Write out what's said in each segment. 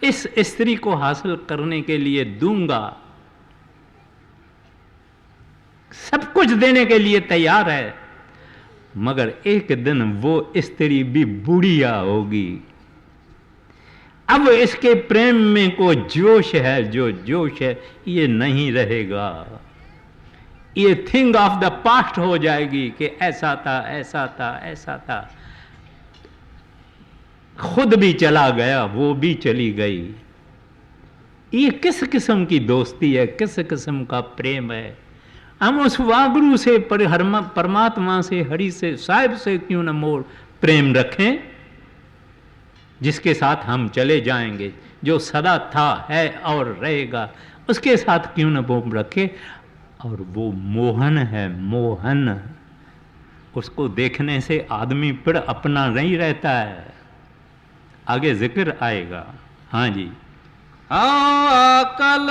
इस स्त्री को हासिल करने के लिए दूंगा, सब कुछ देने के लिए तैयार है, मगर एक दिन वो स्त्री भी बुढ़िया होगी। अब इसके प्रेम में को जोश है, जो जोश है ये नहीं रहेगा, ये थिंग ऑफ द पास्ट हो जाएगी कि ऐसा था, ऐसा था, ऐसा था। खुद भी चला गया, वो भी चली गई। ये किस किस्म की दोस्ती है, किस किस्म का प्रेम है। हम उस वागुरु से, परमात्मा से, हरि से, साहिब से क्यों न मोर प्रेम रखें, जिसके साथ हम चले जाएंगे, जो सदा था, है और रहेगा, उसके साथ क्यों न वो रखे। और वो मोहन है, मोहन। उसको देखने से आदमी फिर अपना नहीं रहता है। आगे जिक्र आएगा। हाँ जी। अकल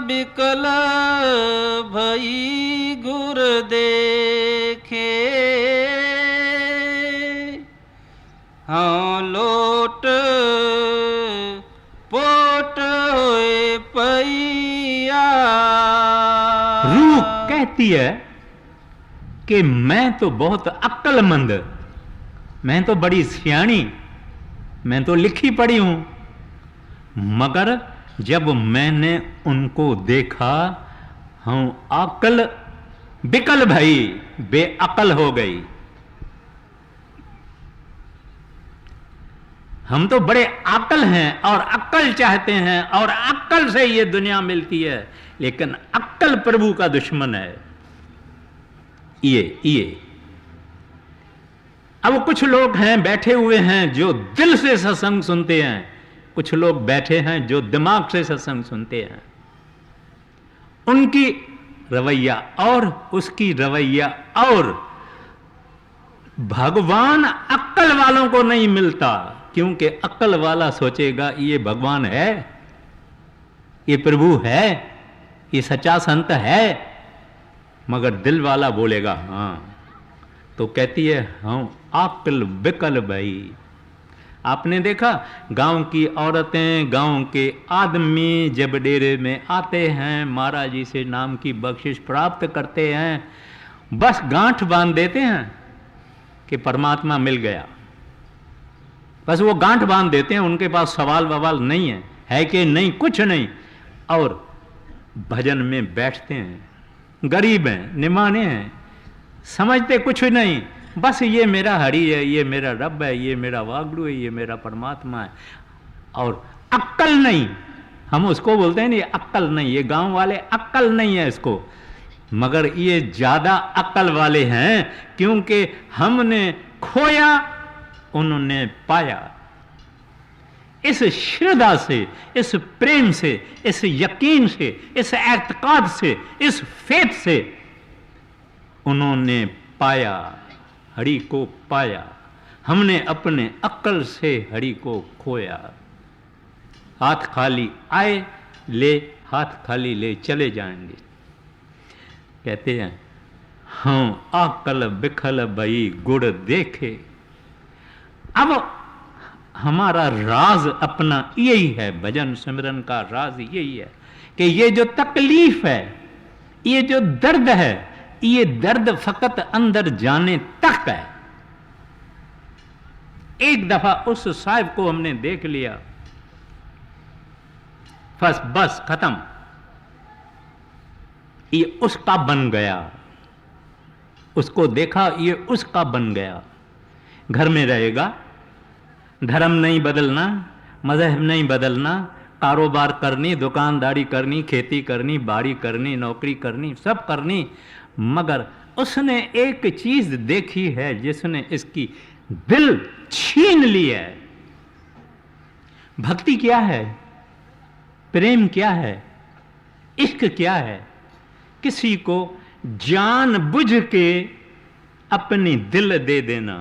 बिकल भई गुर देखे, हाँ लोट पोट होए पैया। रूह कहती है कि मैं तो बहुत अक्लमंद, मैं तो बड़ी सियाणी, मैं तो लिखी पढ़ी हूं, मगर जब मैंने उनको देखा, हूं अकल बिकल भई, बेअकल हो गई। हम तो बड़े अक्ल हैं और अक्ल चाहते हैं और अक्ल से ये दुनिया मिलती है, लेकिन अक्ल प्रभु का दुश्मन है। ये अब कुछ लोग हैं बैठे हुए हैं जो दिल से सत्संग सुनते हैं, कुछ लोग बैठे हैं जो दिमाग से सत्संग सुनते हैं। उनकी रवैया और उसकी रवैया और भगवान अक्ल वालों को नहीं मिलता, क्योंकि अक्ल वाला सोचेगा ये भगवान है, ये प्रभु है, ये सच्चा संत है, मगर दिल वाला बोलेगा हाँ। तो कहती है हम अक्ल बिकल भाई। आपने देखा गांव की औरतें, गांव के आदमी जब डेरे में आते हैं, महाराज जी से नाम की बख्शिश प्राप्त करते हैं, बस गांठ बांध देते हैं कि परमात्मा मिल गया। बस वो गांठ बांध देते हैं, उनके पास सवाल ववाल नहीं है कि नहीं, कुछ नहीं। और भजन में बैठते हैं, गरीब हैं, निमाने हैं, समझते कुछ नहीं, बस ये मेरा हरि है, ये मेरा रब है, ये मेरा वागड़ू है, ये मेरा परमात्मा है। और अक्ल नहीं, हम उसको बोलते हैं नहीं अक्ल नहीं, ये गांव वाले अक्ल नहीं है इसको, मगर ये ज्यादा अक्ल वाले हैं, क्योंकि हमने खोया, उन्होंने पाया। इस श्रद्धा से, इस प्रेम से, इस यकीन से, इस एतकाद से, इस फेथ से उन्होंने पाया, हरि को पाया। हमने अपने अक्ल से हरि को खोया। हाथ खाली आए ले, हाथ खाली ले चले जाएंगे। कहते हैं हम अकल बिखल भई गुड़ देखे। अब हमारा राज अपना यही है, भजन सिमरन का राज यही है कि ये जो तकलीफ है, ये जो दर्द है, ये दर्द फकत अंदर जाने तक है। एक दफा उस साहिब को हमने देख लिया, बस खत्म, ये उसका बन गया। उसको देखा, ये उसका बन गया। घर में रहेगा, धर्म नहीं बदलना, मजहब नहीं बदलना, कारोबार करनी, दुकानदारी करनी, खेती करनी, बाड़ी करनी, नौकरी करनी, सब करनी, मगर उसने एक चीज देखी है जिसने इसकी दिल छीन ली है। भक्ति क्या है? प्रेम क्या है? इश्क क्या है? किसी को जानबूझ के अपनी दिल दे देना,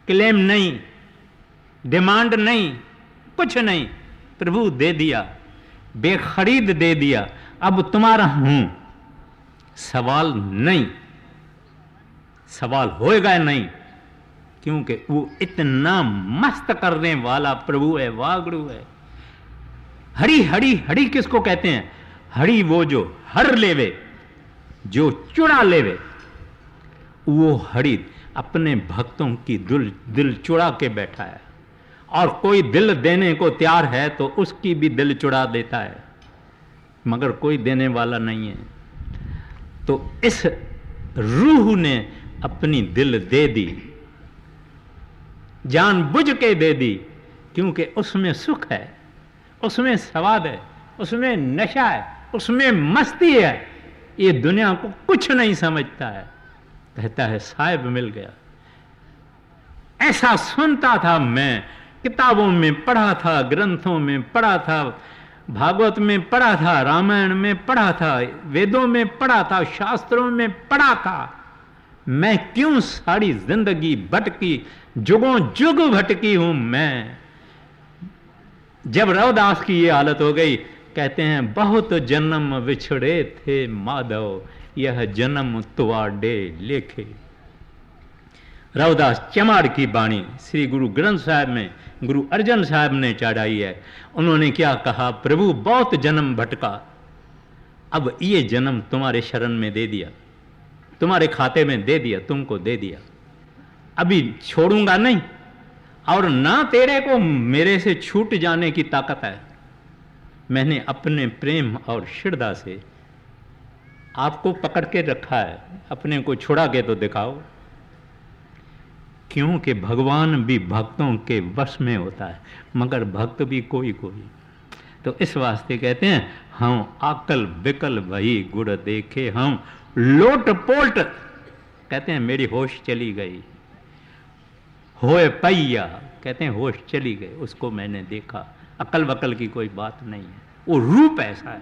क्लेम नहीं, डिमांड नहीं, कुछ नहीं, प्रभु दे दिया, बेखरीद दे दिया, अब तुम्हारा हूं। सवाल नहीं, सवाल होएगा नहीं, क्योंकि वो इतना मस्त करने वाला प्रभु है, वागड़ू है हरि हरि हरि किसको कहते हैं? हरि वो जो हर लेवे, जो चुरा लेवे, वो हरि अपने भक्तों की दिल चुरा के बैठा है। और कोई दिल देने को तैयार है तो उसकी भी दिल चुरा देता है, मगर कोई देने वाला नहीं है। तो इस रूह ने अपनी दिल दे दी, जानबूझ के दे दी, क्योंकि उसमें सुख है, उसमें स्वाद है, उसमें नशा है, उसमें मस्ती है। ये दुनिया को कुछ नहीं समझता है। कहता है साहिब मिल गया। ऐसा सुनता था मैं, किताबों में पढ़ा था, ग्रंथों में पढ़ा था, भागवत में पढ़ा था, रामायण में पढ़ा था, वेदों में पढ़ा था, शास्त्रों में पढ़ा था। मैं क्यों सारी जिंदगी भटकी, जुगों जुग भटकी हूं मैं। जब रविदास की ये हालत हो गई, कहते हैं बहुत जन्म विछड़े थे माधव, यह जन्म तुआडे लेखे। रविदास चमाड़ की बाणी श्री गुरु ग्रंथ साहिब में गुरु अर्जन साहब ने चढ़ाई है। उन्होंने क्या कहा? प्रभु बहुत जन्म भटका, अब ये जन्म तुम्हारे शरण में दे दिया, तुम्हारे खाते में दे दिया, तुमको दे दिया, अभी छोड़ूंगा नहीं, और ना तेरे को मेरे से छूट जाने की ताकत है। मैंने अपने प्रेम और श्रद्धा से आपको पकड़ के रखा है, अपने को छुड़ा के तो दिखाओ। क्योंकि भगवान भी भक्तों के वश में होता है, मगर भक्त भी कोई कोई। तो इस वास्ते कहते हैं हम आकल बिकल वही गुड़ देखे, हम लोट पोट, कहते हैं मेरी होश चली गई, होए पैया, कहते हैं होश चली गई, उसको मैंने देखा। अकल वकल की कोई बात नहीं है, वो रूप ऐसा है।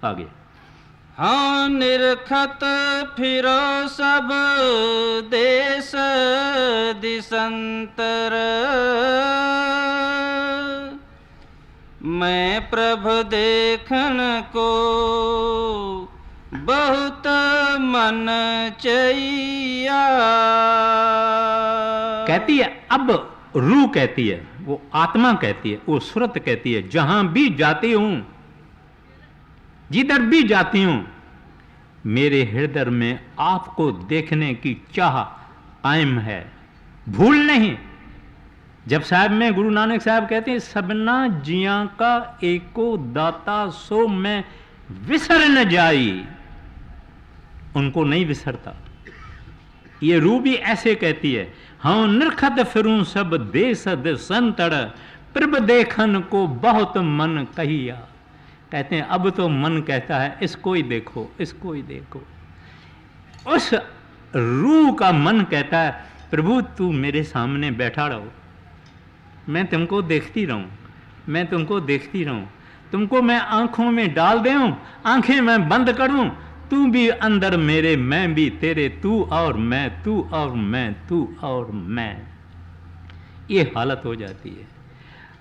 आगे हाँ निरखत फिरो सब देश दिसंतर, मैं प्रभ देखन को बहुत मन चैया। कहती है, अब रूह कहती है, वो आत्मा कहती है, वो सुरत कहती है, जहां भी जाती हूं, जिधर भी जाती हूं, मेरे हृदय में आपको देखने की चाह कायम है, भूल नहीं। जब साहब में गुरु नानक साहब कहते हैं सबना जिया का एको दाता सो मैं विसर न जाई, उनको नहीं विसरता। ये रूह भी ऐसे कहती है, हाँ निरखत फिरूं सब देश संतड़, प्रभ देखन को बहुत मन कहिया। कहते हैं अब तो मन कहता है इसको ही देखो, इसको ही देखो। उस रूह का मन कहता है प्रभु तू मेरे सामने बैठा रहो, मैं तुमको देखती रहूं, मैं तुमको देखती रहूं, तुमको मैं आंखों में डाल दूं, आंखें मैं बंद करूं, तू भी अंदर मेरे, मैं भी तेरे, तू और मैं, तू और मैं, तू और मैं। ये हालत हो जाती है।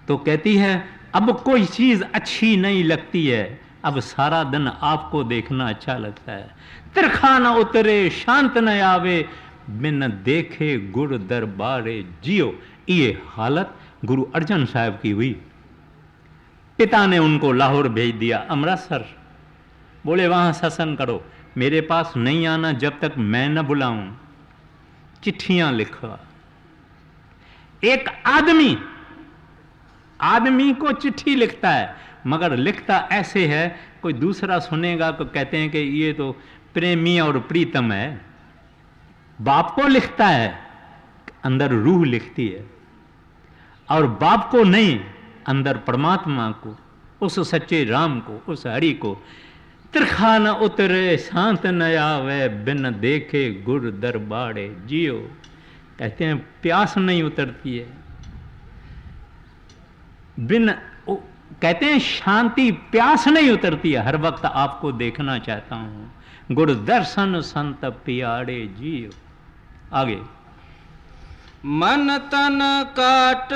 तो कहती है अब कोई चीज अच्छी नहीं लगती है, अब सारा दिन आपको देखना अच्छा लगता है। तिरखा न उतरे शांत न आवे, बिन देखे गुरु दरबारे जियो। ये हालत गुरु अर्जन साहब की हुई। पिता ने उनको लाहौर भेज दिया, अमृतसर, बोले वहां सत्संग करो, मेरे पास नहीं आना जब तक मैं न बुलाऊं। चिट्ठियां लिखा। एक आदमी को चिट्ठी लिखता है, मगर लिखता ऐसे है कोई दूसरा सुनेगा तो कहते हैं कि ये तो प्रेमी और प्रीतम है। बाप को लिखता है, अंदर रूह लिखती है, और बाप को नहीं, अंदर परमात्मा को, उस सच्चे राम को, उस हरि को। तिरखा न उतरे शांत न आवे, बिन देखे गुर दरबारे जियो। कहते हैं प्यास नहीं उतरती है, बिन कहते हैं शांति प्यास नहीं उतरती है, हर वक्त आपको देखना चाहता हूं। गुरु दर्शन संत पियाड़े जियो। आगे मन तन काट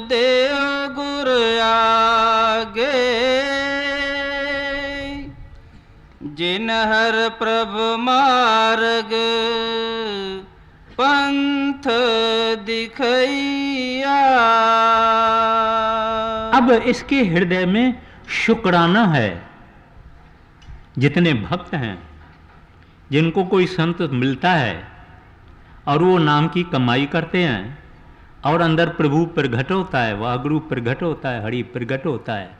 देव गुर आगे, जिन हर प्रभ मार्ग पंथ दिखैया। अब इसके हृदय में शुक्राना है। जितने भक्त हैं, जिनको कोई संत मिलता है और वो नाम की कमाई करते हैं और अंदर प्रभु प्रगट होता है, वाहगुरु प्रगट होता है, हरि प्रगट होता है,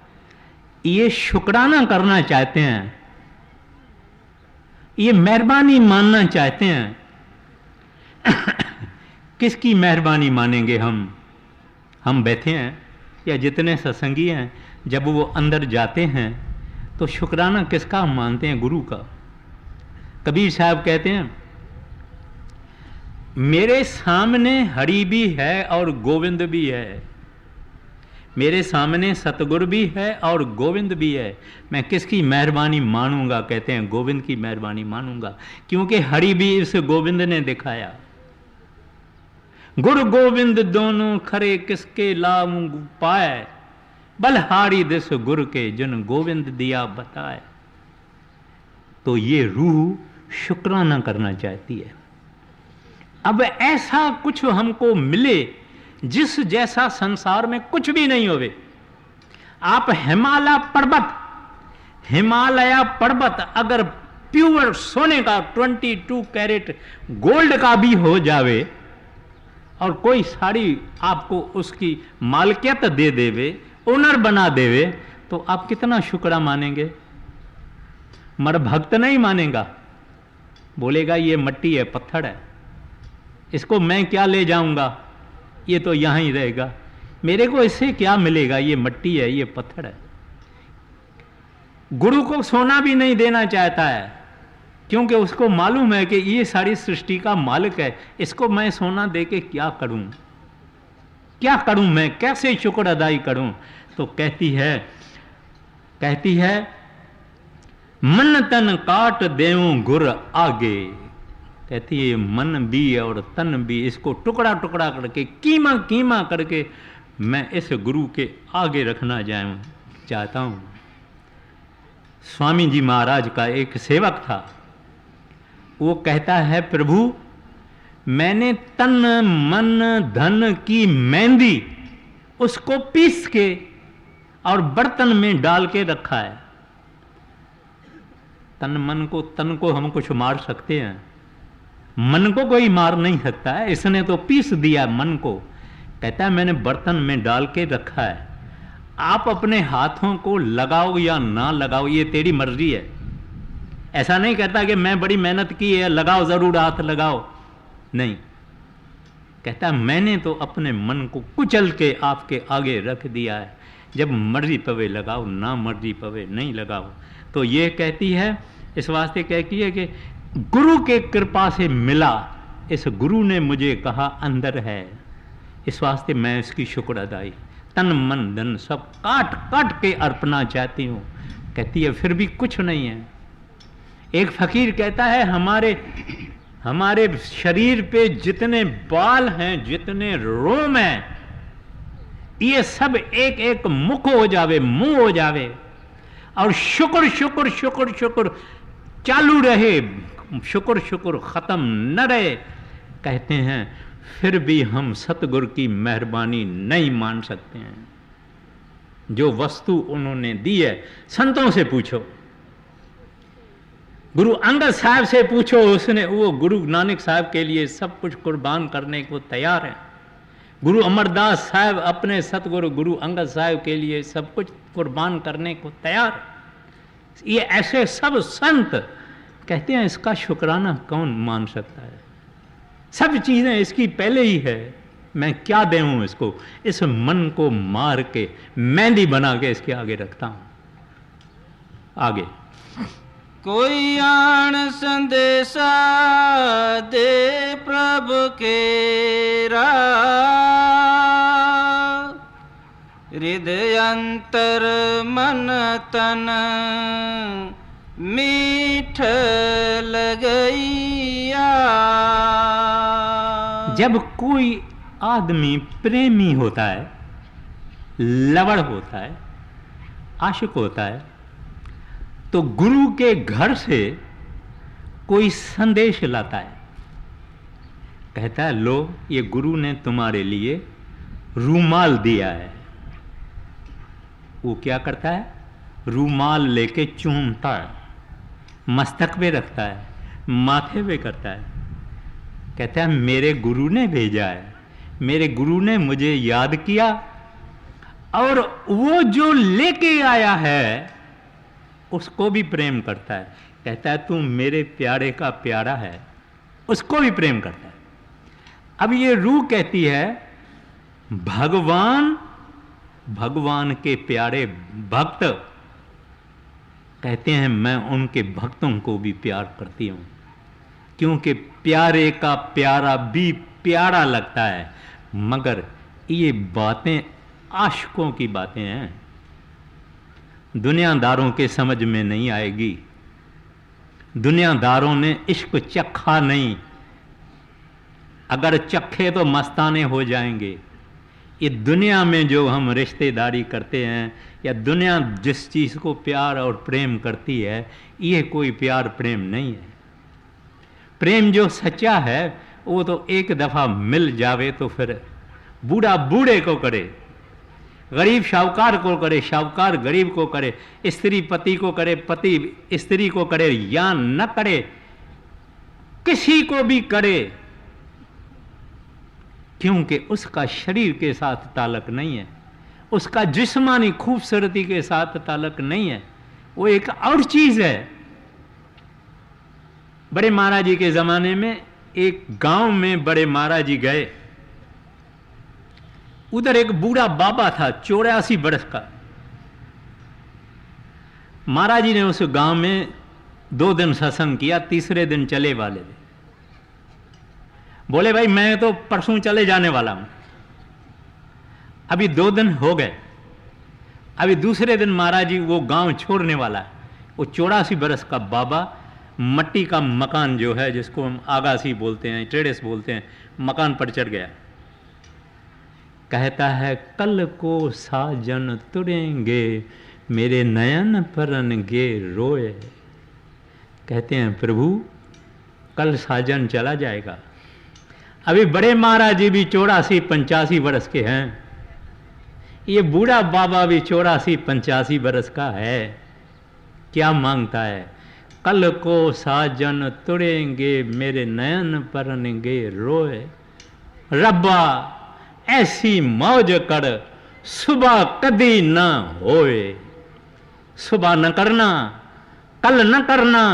ये शुक्राना करना चाहते हैं, ये मेहरबानी मानना चाहते हैं। किसकी मेहरबानी मानेंगे हम बैठे हैं या जितने सत्संगी हैं, जब वो अंदर जाते हैं तो शुक्राना किसका मानते हैं? गुरु का। कबीर साहब कहते हैं, मेरे सामने हरि भी है और गोविंद भी है, मेरे सामने सतगुरु भी है और गोविंद भी है, मैं किसकी मेहरबानी मानूंगा? कहते हैं गोविंद की मेहरबानी मानूंगा, क्योंकि हरि भी इस गोविंद ने दिखाया। गुरु गोविंद दोनों खरे किसके लाभ पाए, बलहारी दिस गुरु के जिन गोविंद दिया बताए। तो ये रूह शुक्राना करना चाहती है। अब ऐसा कुछ हमको मिले जिस जैसा संसार में कुछ भी नहीं होवे। आप हिमालय पर्वत अगर प्योर सोने का 22 कैरेट गोल्ड का भी हो जावे और कोई साड़ी आपको उसकी मालकियत दे देवे, ओनर बना देवे, तो आप कितना शुक्रा मानेंगे? मर भक्त नहीं मानेगा, बोलेगा ये मट्टी है, पत्थर है, इसको मैं क्या ले जाऊंगा, ये तो यहां ही रहेगा, मेरे को इससे क्या मिलेगा, ये मट्टी है, ये पत्थर है। गुरु को सोना भी नहीं देना चाहता है, क्योंकि उसको मालूम है कि ये सारी सृष्टि का मालिक है, इसको मैं सोना दे के क्या करूं, क्या करूं, मैं कैसे शुक्र अदाई करूं। तो कहती है मन तन काट देऊं गुर आगे। कहती है मन भी और तन भी, इसको टुकड़ा टुकड़ा करके कीमा कीमा करके मैं इस गुरु के आगे रखना चाहता हूं। स्वामी जी महाराज का एक सेवक था, वो कहता है, प्रभु मैंने तन मन धन की मेहंदी उसको पीस के और बर्तन में डाल के रखा है। तन को हम कुछ मार सकते हैं, मन को कोई मार नहीं सकता है, इसने तो पीस दिया मन को। कहता है मैंने बर्तन में डाल के रखा है, आप अपने हाथों को लगाओ या ना लगाओ ये तेरी मर्जी है। ऐसा नहीं कहता कि मैं बड़ी मेहनत की है, लगाओ जरूर हाथ लगाओ, नहीं। कहता है मैंने तो अपने मन को कुचल के आपके आगे रख दिया है, जब मर्जी पवे लगाओ, ना मर्जी पवे नहीं लगाओ। तो ये कहती है, इस वास्ते कहती है कि गुरु के कृपा से मिला, इस गुरु ने मुझे कहा अंदर है, इस वास्ते मैं इसकी शुक्र अदाई तन मन धन सब काट काट के अर्पणा चाहती हूँ। कहती है फिर भी कुछ नहीं है। एक फकीर कहता है हमारे शरीर पे जितने बाल हैं, जितने रोम हैं, ये सब एक एक मुख हो जावे, मुंह हो जावे और शुक्र शुक्र शुक्र शुक्र चालू रहे, शुक्र शुक्र खत्म न रहे। कहते हैं फिर भी हम सतगुरु की मेहरबानी नहीं मान सकते हैं। जो वस्तु उन्होंने दी है, संतों से पूछो, गुरु अंगद साहब से पूछो, उसने वो गुरु नानक साहब के लिए सब कुछ कुर्बान करने को तैयार है। गुरु अमरदास साहब अपने सतगुरु गुरु अंगद साहब के लिए सब कुछ कुर्बान करने को तैयार है। ये ऐसे सब संत कहते हैं, इसका शुक्राना कौन मान सकता है? सब चीजें इसकी पहले ही है, मैं क्या देऊं इसको? इस मन को मार के मेहंदी बना के इसके आगे रखता हूं। आगे कोई आण संदेशा दे प्रभु केरा, हृदय अंतर मन तन मीठ लगैया। जब कोई आदमी प्रेमी होता है, लवड़ होता है, आशिक होता है, तो गुरु के घर से कोई संदेश लाता है, कहता है लो ये गुरु ने तुम्हारे लिए रूमाल दिया है, वो क्या करता है? रूमाल लेके चूमता है, मस्तक पे रखता है, माथे पे करता है, कहता है मेरे गुरु ने भेजा है, मेरे गुरु ने मुझे याद किया, और वो जो लेके आया है उसको भी प्रेम करता है, कहता है तू मेरे प्यारे का प्यारा है, उसको भी प्रेम करता है। अब ये रूह कहती है भगवान के प्यारे भक्त कहते हैं मैं उनके भक्तों को भी प्यार करती हूं, क्योंकि प्यारे का प्यारा भी प्यारा लगता है। मगर ये बातें आशिकों की बातें हैं, दुनियादारों के समझ में नहीं आएगी। दुनियादारों ने इश्क चखा नहीं, अगर चखे तो मस्ताने हो जाएंगे। ये दुनिया में जो हम रिश्तेदारी करते हैं या दुनिया जिस चीज़ को प्यार और प्रेम करती है, ये कोई प्यार प्रेम नहीं है। प्रेम जो सच्चा है वो तो एक दफ़ा मिल जावे तो फिर बूढ़ा बूढ़े को करे, गरीब शाहूकार को करे, शाहूकार गरीब को करे, स्त्री पति को करे, पति स्त्री को करे या न करे, किसी को भी करे, क्योंकि उसका शरीर के साथ ताल्लुक नहीं है, उसका जिस्मानी खूबसूरती के साथ ताल्लुक नहीं है, वो एक और चीज है। बड़े महाराज जी के जमाने में एक गांव में बड़े महाराज जी गए, उधर एक बूढ़ा बाबा था 84 बरस का। महाराज जी ने उस गांव में 2 दिन सत्संग किया, तीसरे दिन चले वाले थे। बोले भाई मैं तो परसों चले जाने वाला हूं, अभी 2 दिन हो गए, अभी दूसरे दिन महाराज जी वो गांव छोड़ने वाला है। वो 84 बरस का बाबा मट्टी का मकान जो है, जिसको हम आगासी बोलते हैं, टेरेस बोलते हैं, मकान पर चढ़ गया। कहता है कल को साजन तुरेंगे मेरे नयन परनगे रोए। कहते हैं प्रभु कल साजन चला जाएगा। अभी बड़े महाराज जी भी 84-85 बरस के हैं, ये बूढ़ा बाबा भी 84-85 बरस का है। क्या मांगता है? कल को साजन तुरेंगे मेरे नयन परनगे रोए। रब्बा ऐसी मौज कर सुबह कदी न होए। सुबह न करना, कल न करना,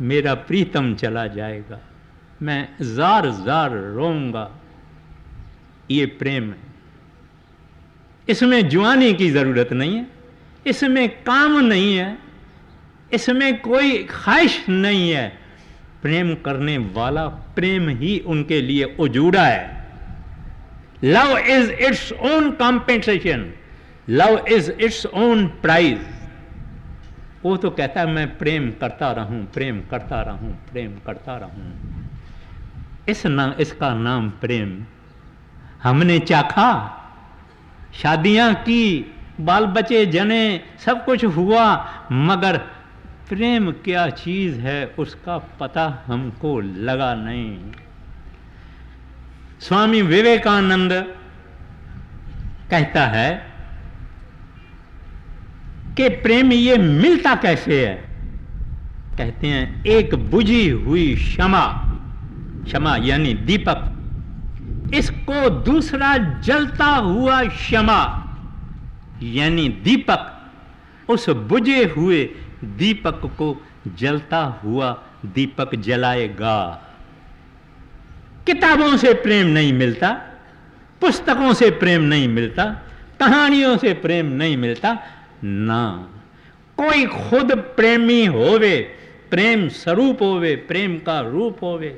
मेरा प्रीतम चला जाएगा, मैं जार जार रोऊंगा। ये प्रेम है, इसमें जुआनी की जरूरत नहीं है, इसमें काम नहीं है, इसमें कोई ख्वाहिश नहीं है। प्रेम करने वाला प्रेम ही उनके लिए उजूड़ा है। Love is its own compensation, love is its own prize. वो तो कहता है मैं प्रेम करता रहूं, प्रेम करता रहूं, प्रेम करता रहूं। इसका नाम प्रेम। हमने चाखा, शादियां की, बाल बच्चे जने, सब कुछ हुआ, मगर प्रेम क्या चीज है उसका पता हमको लगा नहीं। स्वामी विवेकानंद कहता है कि प्रेम ये मिलता कैसे है। कहते हैं एक बुझी हुई क्षमा, क्षमा यानी दीपक, इसको दूसरा जलता हुआ क्षमा यानी दीपक उस बुझे हुए दीपक को जलता हुआ दीपक जलाएगा। किताबों से प्रेम नहीं मिलता, पुस्तकों से प्रेम नहीं मिलता, कहानियों से प्रेम नहीं मिलता ना। कोई खुद प्रेमी होवे, प्रेम स्वरूप होवे, प्रेम का रूप होवे,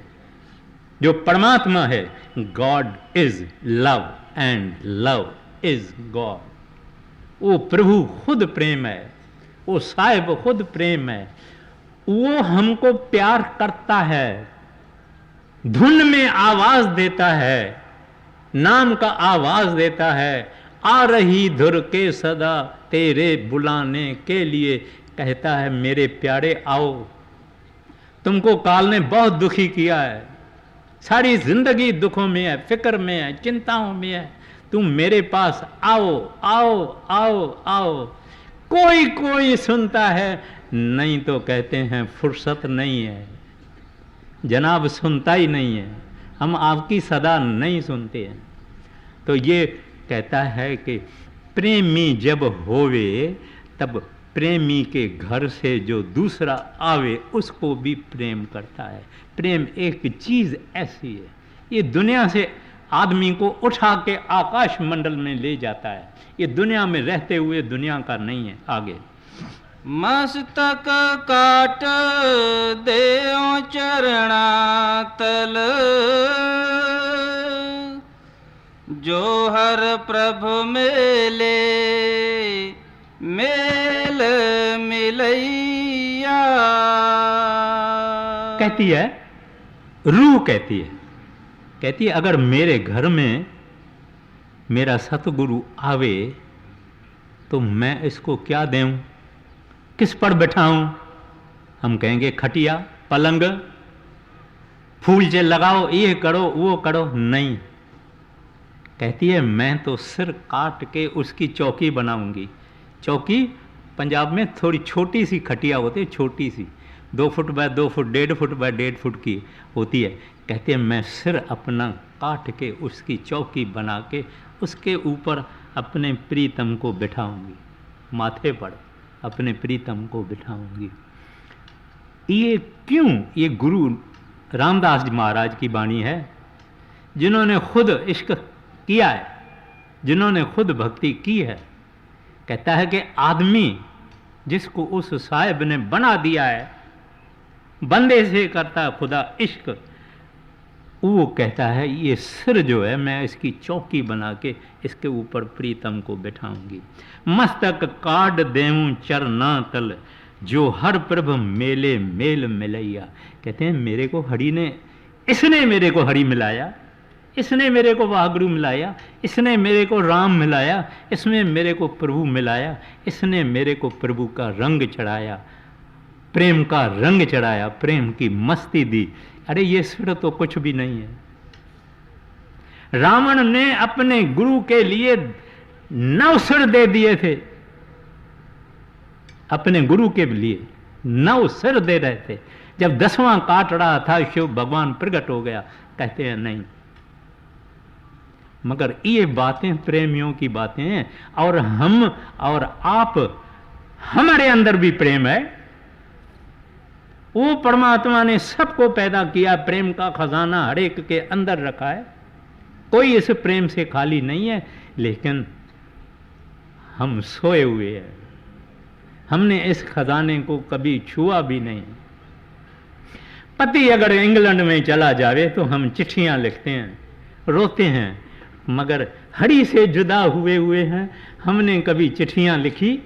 जो परमात्मा है। God is love and love is God. वो प्रभु खुद प्रेम है, वो साहिब खुद प्रेम है। वो हमको प्यार करता है, धुन में आवाज देता है, नाम का आवाज देता है। आ रही धुर के सदा तेरे बुलाने के लिए, कहता है मेरे प्यारे आओ। तुमको काल ने बहुत दुखी किया है, सारी जिंदगी दुखों में है, फिक्र में है, चिंताओं में है, तुम मेरे पास आओ आओ आओ आओ। कोई कोई सुनता है, नहीं तो कहते हैं फुर्सत नहीं है जनाब, सुनता ही नहीं है, हम आपकी सदा नहीं सुनते हैं। तो ये कहता है कि प्रेमी जब होवे तब प्रेमी के घर से जो दूसरा आवे उसको भी प्रेम करता है। प्रेम एक चीज़ ऐसी है, ये दुनिया से आदमी को उठा के आकाश मंडल में ले जाता है, ये दुनिया में रहते हुए दुनिया का नहीं है। आगे मस्तक काट देओ चरणा तल, जो हर प्रभु मेले मेल मिलैया। कहती है, रूह कहती है अगर मेरे घर में मेरा सतगुरु आवे तो मैं इसको क्या दूं, किस पर बैठाऊं? हम कहेंगे खटिया पलंग, फूल से लगाओ, ये करो वो करो, नहीं। कहती है मैं तो सिर काट के उसकी चौकी बनाऊंगी। चौकी पंजाब में थोड़ी छोटी सी खटिया होती है, छोटी सी 2 foot by 2 foot, 1.5 foot by 1.5 foot की होती है। कहते हैं मैं सिर अपना काट के उसकी चौकी बना के उसके ऊपर अपने प्रीतम को बिठाऊंगी, माथे पर अपने प्रीतम को बिठाऊंगी। ये क्यों? ये गुरु रामदास जी महाराज की वाणी है, जिन्होंने खुद इश्क किया है, जिन्होंने खुद भक्ति की है। कहता है कि आदमी जिसको उस साहिब ने बना दिया है, बंदे से करता खुदा इश्क, वो कहता है ये सिर जो है मैं इसकी चौकी बना के इसके ऊपर प्रीतम को बैठाऊंगी। मस्तक काट देऊं चरना तल, जो हर प्रभ मेले मेल मिलैया। कहते हैं मेरे को हरि ने, इसने मेरे को हरि मिलाया, इसने मेरे को वाहगुरु मिलाया, इसने मेरे को राम मिलाया, इसमें मेरे को प्रभु मिलाया, इसने मेरे को प्रभु का रंग चढ़ाया, प्रेम का रंग चढ़ाया, प्रेम की मस्ती दी। अरे ये सिर तो कुछ भी नहीं है। रावण ने अपने गुरु के लिए 9 सिर दे दिए थे, अपने गुरु के लिए 9 सिर दे रहे थे। जब 10वां काट रहा था शिव भगवान प्रकट हो गया। कहते हैं नहीं, मगर ये बातें प्रेमियों की बातें हैं, और हम और आप, हमारे अंदर भी प्रेम है। वो परमात्मा ने सबको पैदा किया, प्रेम का खजाना हर एक के अंदर रखा है, कोई इस प्रेम से खाली नहीं है। लेकिन हम सोए हुए हैं, हमने इस खजाने को कभी छुआ भी नहीं। पति अगर इंग्लैंड में चला जावे तो हम चिट्ठियां लिखते हैं, रोते हैं, मगर हरि से जुदा हुए हैं। हमने कभी चिट्ठियां लिखी?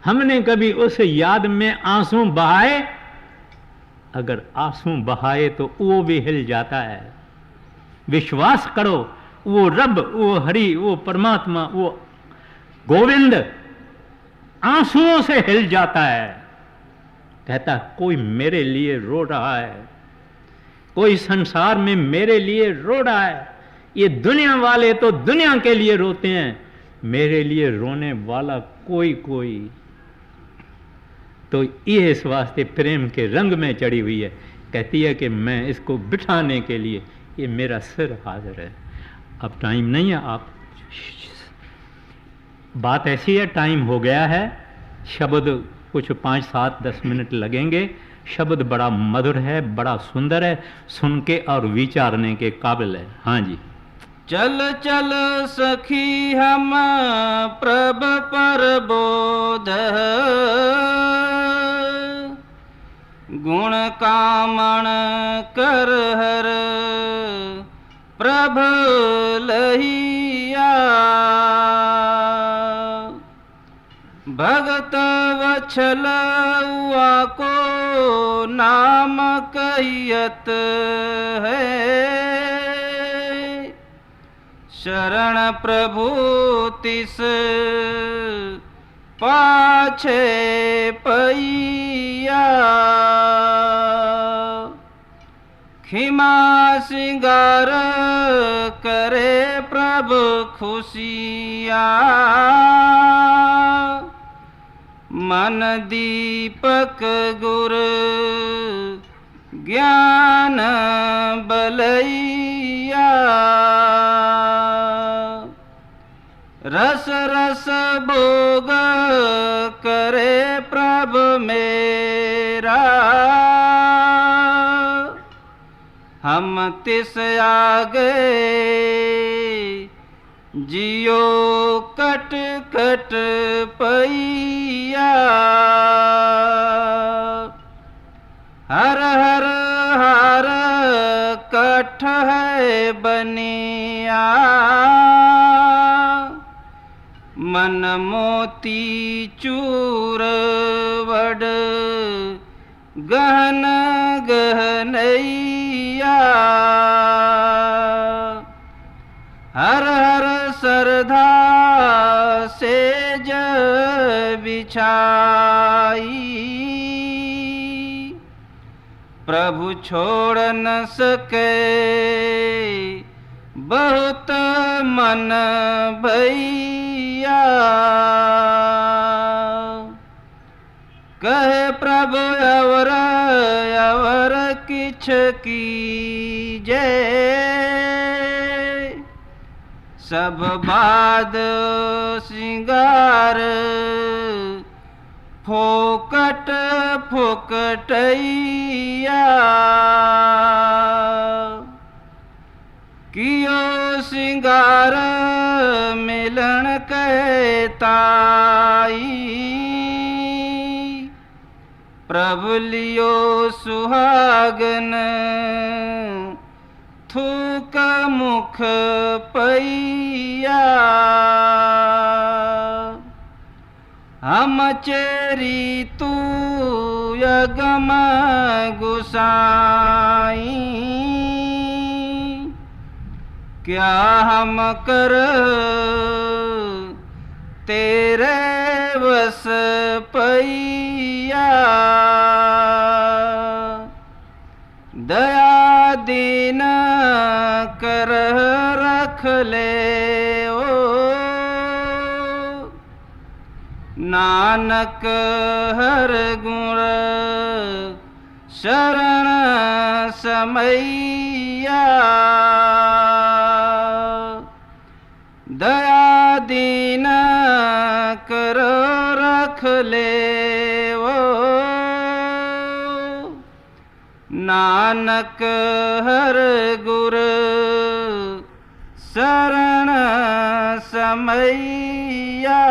हमने कभी उस याद में आंसू बहाए? अगर आंसू बहाए तो वो भी हिल जाता है। विश्वास करो, वो रब, वो हरि, वो परमात्मा, वो गोविंद आंसुओं से हिल जाता है। कहता कोई मेरे लिए रो रहा है, कोई संसार में मेरे लिए रो रहा है। ये दुनिया वाले तो दुनिया के लिए रोते हैं, मेरे लिए रोने वाला कोई कोई। तो ये इस वास्ते प्रेम के रंग में चढ़ी हुई है। कहती है कि मैं इसको बिठाने के लिए ये मेरा सिर हाजिर है। अब टाइम नहीं है, आप बात ऐसी है, टाइम हो गया है। शब्द कुछ 5, 7, 10 मिनट लगेंगे। शब्द बड़ा मधुर है, बड़ा सुंदर है, सुन के और विचारने के काबिल है। हाँ जी। चल चल सखी हम प्रभ पर बोध, गुण कामण कर हर प्रभ लहिया। भगत वछल हुआ को नाम कहियत है, शरण प्रभु तिस पाछे पैया। खिमा श्रृंगार करे प्रभु खुशिया, मन दीपक गुर ज्ञान बलैया, रस रस भोग करे प्रभु मेरा, हम तिस आगे जियो कट कट पैया, हर हर हर कठ है बनिया, मन मोती चूर वड गहन गहनैया, हर हर श्रद्धा सेज बिछाई, प्रभु छोड़ न सके बहुत मन भैया, कहे प्रभु अवर अवर किछ कीजे, सब बाद श्रृंगार फोकट फोकटैया, कियो श्रृंगार मिलन कहताई, प्रभु लियो सुहागन थूक मुख पैया, हम चेरी तू यगम गुसाई, क्या हम कर तेरे वस पैया, दया दीन कर रख ले ओ, नानक हर गुण शरण समैया, दया दीन कर रख ले वो, नानक हर गुर शरण समैया।